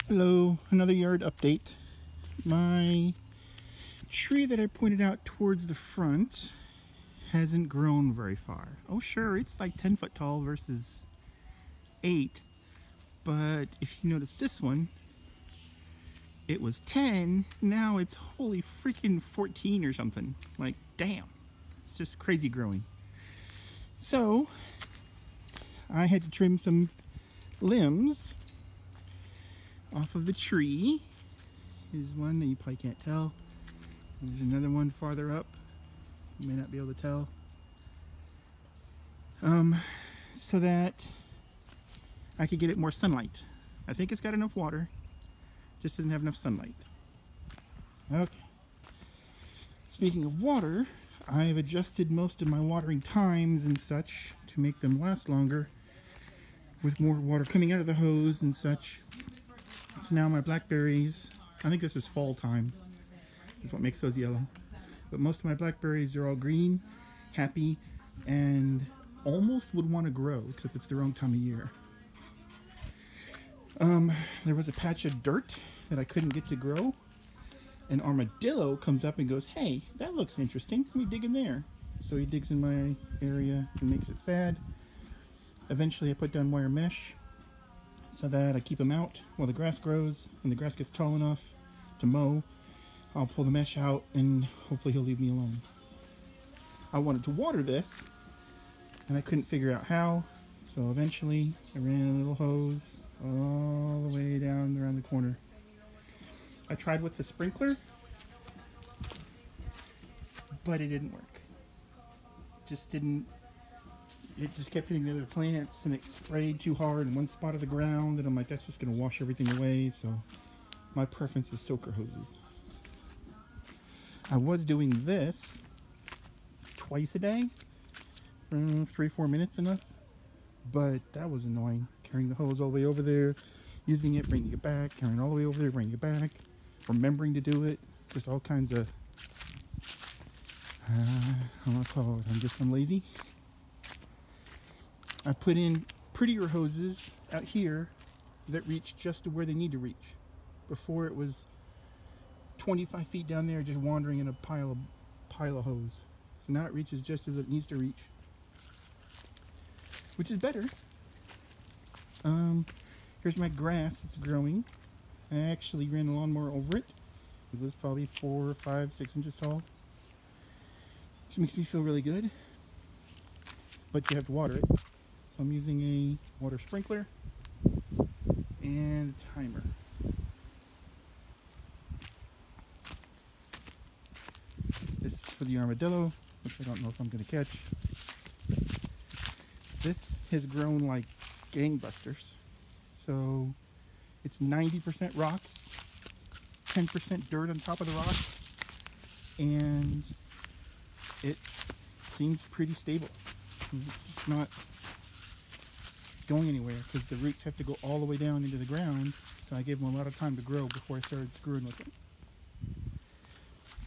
Hello, another yard update. My tree that I pointed out towards the front hasn't grown very far. Oh sure, it's like 10 foot tall versus 8, but if you notice this one, it was 10, now it's holy freaking 14 or something. Like, damn, it's just crazy growing. So, I had to trim some limbs off of the tree. Here's one that you probably can't tell. There's another one farther up. You may not be able to tell. So that I could get it more sunlight. I think it's got enough water, just doesn't have enough sunlight. Okay. Speaking of water, I've adjusted most of my watering times and such to make them last longer, with more water coming out of the hose and such. So now my blackberries, I think this is fall time, is what makes those yellow. But most of my blackberries are all green, happy, and almost would want to grow, except it's the wrong time of year. There was a patch of dirt that I couldn't get to grow. An armadillo comes up and goes, "Hey, that looks interesting, let me dig in there." So he digs in my area and makes it sad. Eventually I put down wire mesh so that I keep him out while the grass grows. When the grass gets tall enough to mow, I'll pull the mesh out and hopefully he'll leave me alone. I wanted to water this and I couldn't figure out how, so eventually I ran a little hose all the way down around the corner. I tried with the sprinkler, but it didn't work. It just kept hitting the other plants, and it sprayed too hard in one spot of the ground, and I'm like, that's just going to wash everything away. So my preference is soaker hoses. I was doing this twice a day, 3-4 minutes enough, but that was annoying. Carrying the hose all the way over there, using it, bringing it back, carrying it all the way over there, bringing it back, remembering to do it, just all kinds of, I don't want to call it, I'm lazy. I put in prettier hoses out here that reach just to where they need to reach. Before it was 25 feet down there just wandering in a pile of hose. So now it reaches just as it needs to reach, which is better. Here's my grass that's growing. I actually ran a lawnmower over it. It was probably 4, 5, 6 inches tall, which makes me feel really good, but you have to water it. So I'm using a water sprinkler and a timer. This is for the armadillo, which I don't know if I'm going to catch. This has grown like gangbusters. So it's 90% rocks, 10% dirt on top of the rocks, and it seems pretty stable. It's not going anywhere because the roots have to go all the way down into the ground, so I gave them a lot of time to grow before I started screwing with them.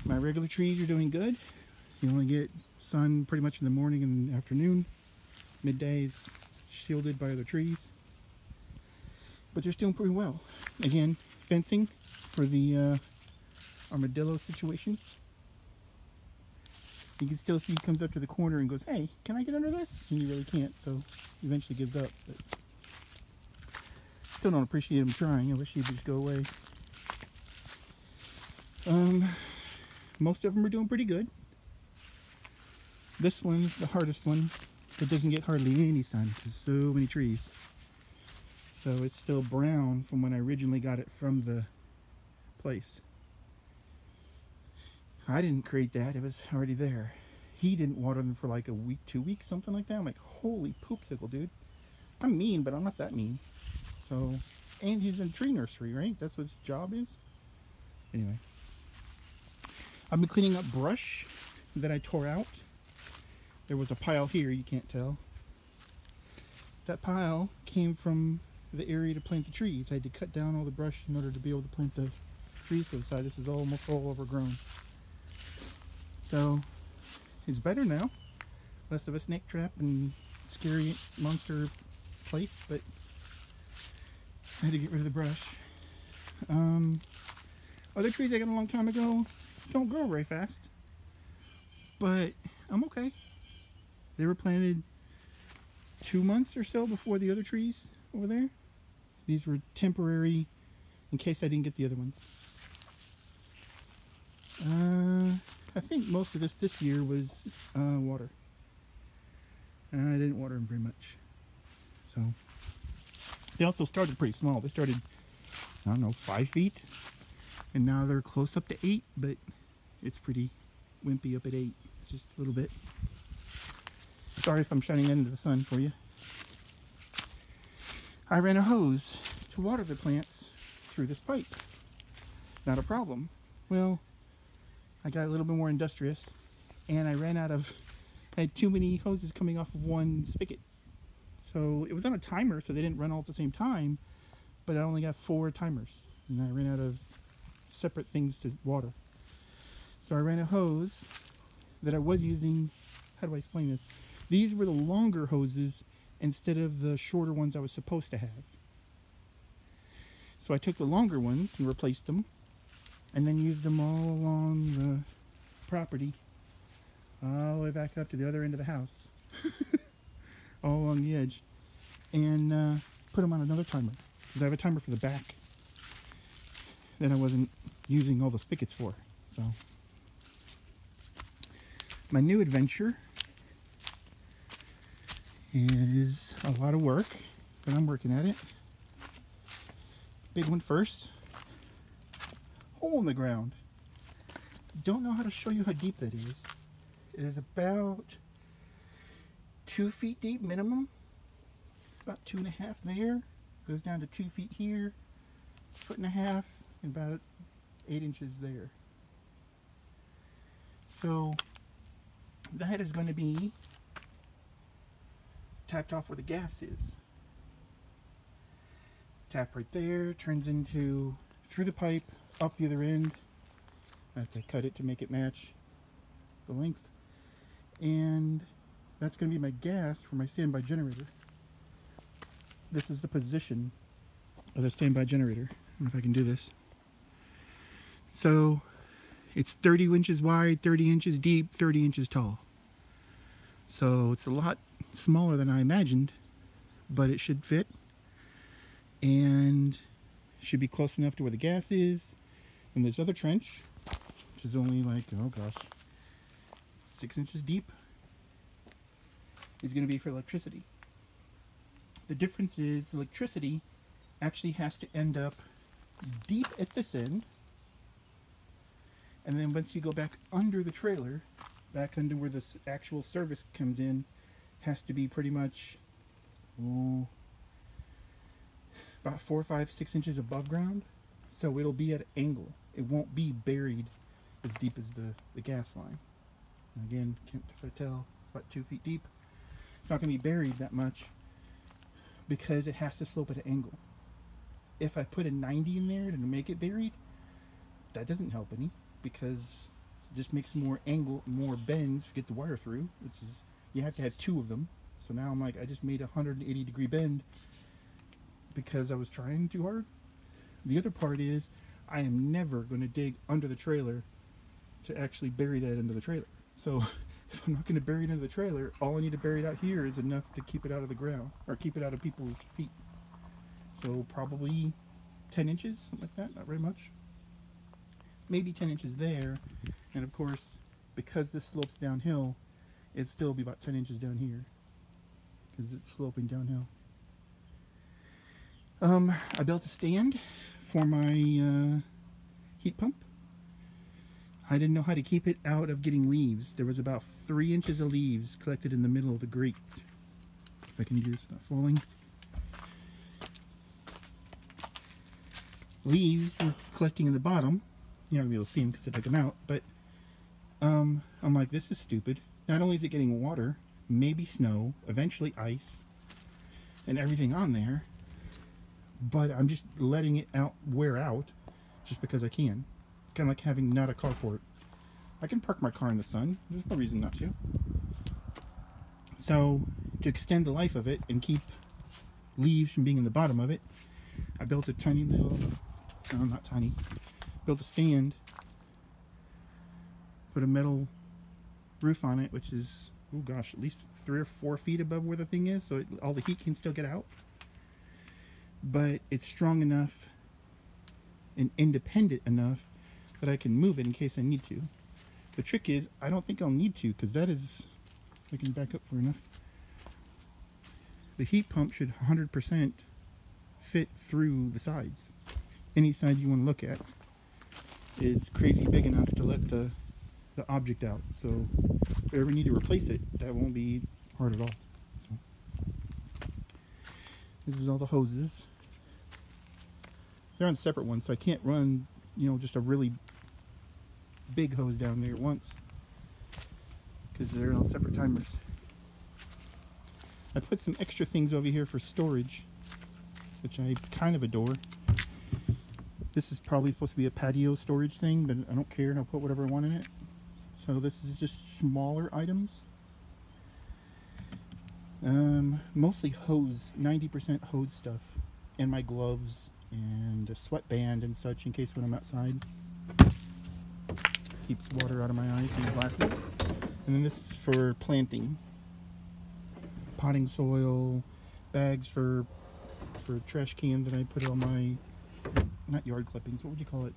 My regular trees are doing good. You only get sun pretty much in the morning and afternoon. Midday is shielded by other trees, but they're still pretty well. Again, fencing for the armadillo situation. You can still see he comes up to the corner and goes, "Hey, can I get under this?" And he really can't, so he eventually gives up. But still don't appreciate him trying. I wish he'd just go away. Most of them are doing pretty good. This one's the hardest one. It doesn't get hardly any sun because so many trees. So it's still brown from when I originally got it from the place. I didn't create that, it was already there. He didn't water them for like a week, 2 weeks, something like that. I'm like, holy poopsicle, dude. I'm mean, but I'm not that mean. So, and he's in a tree nursery, right? That's what his job is. Anyway. I've been cleaning up brush that I tore out. There was a pile here, you can't tell. That pile came from the area to plant the trees. I had to cut down all the brush in order to be able to plant the trees to the side. This is almost all overgrown. So it's better now. Less of a snake trap and scary monster place, but I had to get rid of the brush. Other trees I got a long time ago don't grow very fast, but I'm okay. They were planted 2 months or so before the other trees over there. These were temporary in case I didn't get the other ones. I think most of this year was water. I didn't water them very much. So they also started pretty small. They started, I don't know, 5 feet. And now they're close up to 8, but it's pretty wimpy up at 8. It's just a little bit. Sorry if I'm shining into the sun for you. I ran a hose to water the plants through this pipe. Not a problem. Well, I got a little bit more industrious, and I had too many hoses coming off of one spigot. So it was on a timer, so they didn't run all at the same time, but I only got 4 timers, and I ran out of separate things to water. So I ran a hose that I was using. How do I explain this? These were the longer hoses instead of the shorter ones I was supposed to have. So I took the longer ones and replaced them, and then used them all along the property, all the way back up to the other end of the house, all along the edge, and put them on another timer, because I have a timer for the back that I wasn't using all the spigots for. So my new adventure is a lot of work, but I'm working at it. Big one first. Hole in the ground. Don't know how to show you how deep that is. It is about 2 feet deep minimum. About 2.5 there. Goes down to 2 feet here. 1.5 feet, and about 8 inches there. So that is going to be tapped off where the gas is. Tap right there, turns into through the pipe, up the other end. I have to cut it to make it match the length. And that's going to be my gas for my standby generator. This is the position of the standby generator. I don't know if I can do this. So it's 30 inches wide, 30 inches deep, 30 inches tall. So it's a lot smaller than I imagined, but it should fit. And should be close enough to where the gas is. And this other trench, which is only like, oh gosh, 6 inches deep, is going to be for electricity. The difference is electricity actually has to end up deep at this end, and then once you go back under the trailer, back under where the actual service comes in, has to be pretty much about 4, 5, 6 inches above ground. So it'll be at an angle. It won't be buried as deep as the gas line. And again, can't tell, it's about 2 feet deep. It's not going to be buried that much because it has to slope at an angle. If I put a 90 in there to make it buried, that doesn't help any, because it just makes more angle, more bends to get the wire through, which is, you have to have 2 of them. So now I'm like, I just made a 180-degree bend because I was trying too hard. The other part is, I am never going to dig under the trailer to actually bury that into the trailer. So if I'm not going to bury it into the trailer, all I need to bury it out here is enough to keep it out of the ground, or keep it out of people's feet. So probably 10 inches, something like that, not very much. Maybe 10 inches there, and of course, because this slopes downhill, it'd still be about 10 inches down here, because it's sloping downhill. I built a stand for my heat pump. I didn't know how to keep it out of getting leaves. There was about 3 inches of leaves collected in the middle of the grate. If I can do this without falling. Leaves were collecting in the bottom. You're not going to be able to see them because I took them out, but I'm like, this is stupid. Not only is it getting water, maybe snow, eventually ice, and everything on there, but I'm just letting it wear out just because I can. It's kind of like having not a carport. I can park my car in the sun. There's no reason not to. So to extend the life of it and keep leaves from being in the bottom of it, I built a tiny little no, not tiny, built a stand, put a metal roof on it, which is, oh gosh, at least 3 or 4 feet above where the thing is, so all the heat can still get out. But it's strong enough and independent enough that I can move it in case I need to. The trick is, I don't think I'll need to, because that is, I can back up for enough. The heat pump should 100% fit through the sides. Any side you want to look at is crazy big enough to let the object out. So if I ever need to replace it, that won't be hard at all. So this is all the hoses. They're on separate ones, so I can't run, you know, just a really big hose down there at once because they're on separate timers. I put some extra things over here for storage, which I kind of adore. This is probably supposed to be a patio storage thing, but I don't care, and I'll put whatever I want in it. So this is just smaller items. Mostly hose, 90% hose stuff, and my gloves and a sweatband and such in case when I'm outside. Keeps water out of my eyes and my glasses. And then this is for planting. Potting soil, bags for trash can that I put on my, not yard clippings, what would you call it?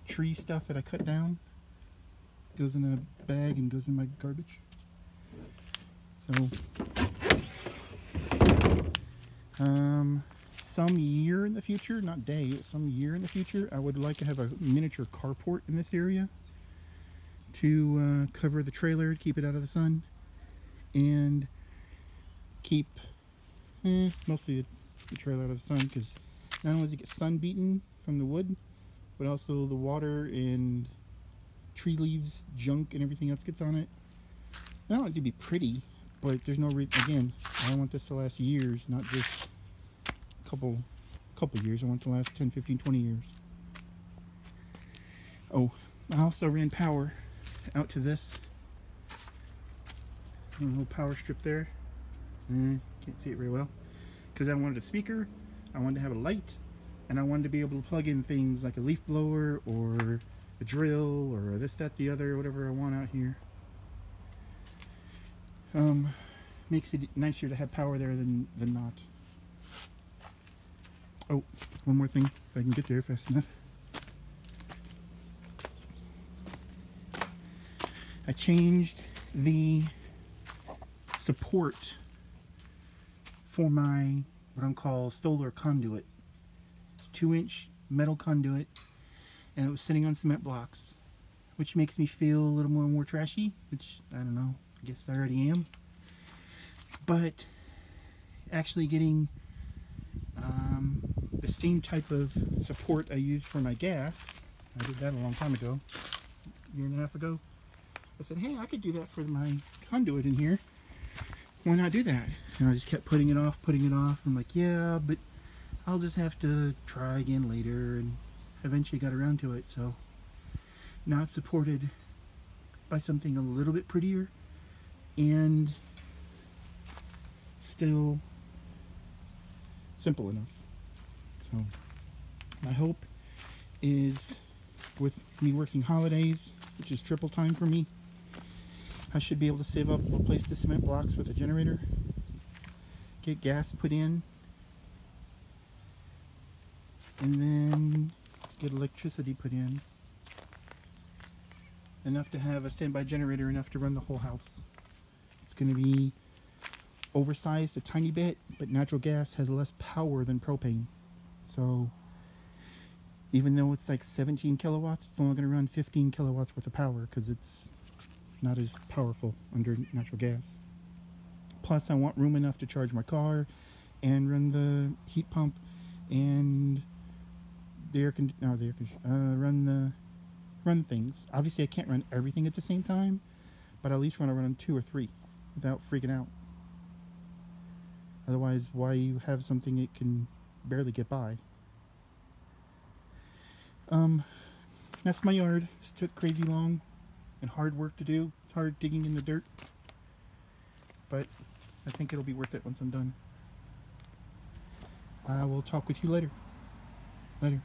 Tree stuff that I cut down. Goes in a bag and goes in my garbage. So, some year in the future, not day, some year in the future, I would like to have a miniature carport in this area to cover the trailer, keep it out of the sun, and keep mostly the trailer out of the sun, because not only does it get sun beaten from the wood, but also the water and tree leaves, junk, and everything else gets on it. I want it to be pretty, but there's no reason. Again, I want this to last years, not just a couple years. I want it to last 10, 15, 20 years. Oh, I also ran power out to this. A little power strip there. Can't see it very well. Because I wanted a speaker, I wanted to have a light, and I wanted to be able to plug in things like a leaf blower or a drill or this, that, the other, whatever I want out here. Makes it nicer to have power there than not. Oh, one more thing, if I can get there fast enough. I changed the support for my, what I'm called solar conduit. It's 2-inch metal conduit, and it was sitting on cement blocks, which makes me feel a little more trashy, which, I don't know, I guess I already am. But actually getting the same type of support I used for my gas, I did that a long time ago, a year and a half ago. I said, hey, I could do that for my conduit in here. Why not do that? And I just kept putting it off. I'm like, yeah, but I'll just have to try again later, and eventually got around to it. So now it's supported by something a little bit prettier and still simple enough. So my hope is, with me working holidays, which is triple time for me, I should be able to save up, replace the cement blocks with a generator, get gas put in, and then get electricity put in. Enough to have a standby generator, enough to run the whole house. It's going to be oversized a tiny bit, but natural gas has less power than propane. So even though it's like 17 kilowatts, it's only going to run 15 kilowatts worth of power because it's not as powerful under natural gas. Plus, I want room enough to charge my car and run the heat pump and the run things. Obviously, I can't run everything at the same time, but I at least want to run 2 or 3 without freaking out. Otherwise, why you have something it can barely get by? That's my yard. This took crazy long and hard work to do. It's hard digging in the dirt, but I think it'll be worth it once I'm done. I will talk with you later. Later.